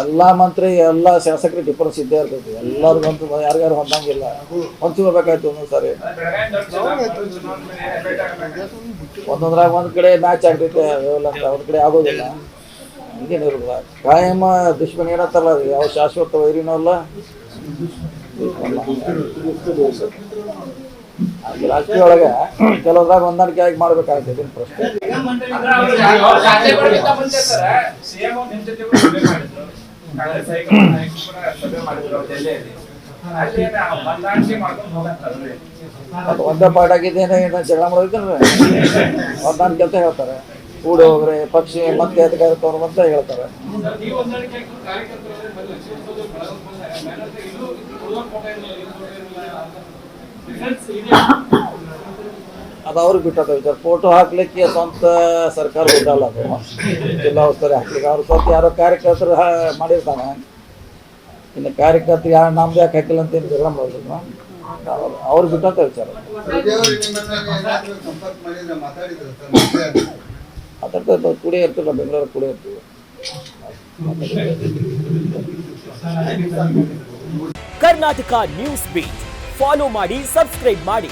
ಎಲ್ಲ ಮಂತ್ರಿ ಎಲ್ಲ ಶಾಸಕರಿಗೆ ಡಿಫರೆನ್ಸ್ ಇದ್ದೇ ಇರ್ತೈತಿ. ಎಲ್ಲರಿಗಂತೂ ಯಾರ್ಯಾರು ಹೊಂದಂಗಿಲ್ಲ, ಹೊಂಚ್ಕೋಬೇಕಾಯ್ತು ಒಂದೊಂದು ಸಾರಿ. ಒಂದೊಂದ್ರಾಗ ಒಂದ್ ಕಡೆ ಮ್ಯಾಚ್ ಆಗ್ತೈತೆ, ಒಂದ್ ಕಡೆ ಆಗೋದಿಲ್ಲ. ಹಂಗೇನಿರಲ್ಲ. ಕಾಯಮ ದುಶ್ಮನ್ ಏನಂತಾರಲ್ಲ, ಯಾವ ಶಾಶ್ವತ ವೈರಿನೂ ಅಲ್ಲ. ರಾಜಕೀಯ ಒಳಗೆ ಕೆಲವೊಂದ್ರಾಗ ಹೊಂದಾಣಿಕೆ ಆಗಿ ಮಾಡ್ಬೇಕಾಗ್ತದೆ. ಪ್ರಶ್ನೆ ಒಂದೇ ಪಾಠ ಆಗಿದ್ದೇನೆ ಜಗಳ ಮಾಡೋದಕ್ಕೆ ಹೊಂದಾಣಿಕೆ ಅಂತ ಹೇಳ್ತಾರೆ. ಕೂಡಿ ಹೋಗ್ರೆ ಪಕ್ಷ ಮತ್ತೆ ಅಧಿಕಾರದವ್ರು ಅಂತ ಹೇಳ್ತಾರೆ. ಅದು ಅವ್ರಿಗೆ ಬಿಟ್ಟದ ವಿಚಾರ. ಫೋಟೋ ಹಾಕ್ಲಿಕ್ಕೆ ಸ್ವಂತ ಸರ್ಕಾರ ಬಿಡಲ್ಲ, ಅದು ಜಿಲ್ಲಾ ಉಸ್ತುವಾರಿ ಹಾಕ್ಲಿಕ್ಕೆ. ಅವ್ರು ಸ್ವಂತ ಯಾರೋ ಕಾರ್ಯಕರ್ತರು ಮಾಡಿರ್ತಾನೆ. ಇನ್ನು ಕಾರ್ಯಕರ್ತರು ಯಾರು ನಮ್ದು ಯಾಕೆ ಹಾಕಿಲ್ಲ ಅಂತ ಏನು ಜಗಳ ಮಾಡೋದಿಲ್ಲ, ಅವ್ರಿಗೆ ಬಿಟ್ಟಂತ ವಿಚಾರ. ಮಾತಾಡ್ತಾ ಕೂಡೇ ಇರ್ತಿಲ್ಲ, ಬೆಂಗಳೂರು ಕೂಡೇ ಇರ್ತೀವಿ. ಕರ್ನಾಟಕ ನ್ಯೂಸ್ ಬೀಟ್ ಫಾಲೋ ಮಾಡಿ, ಸಬ್ಸ್ಕ್ರೈಬ್ ಮಾಡಿ.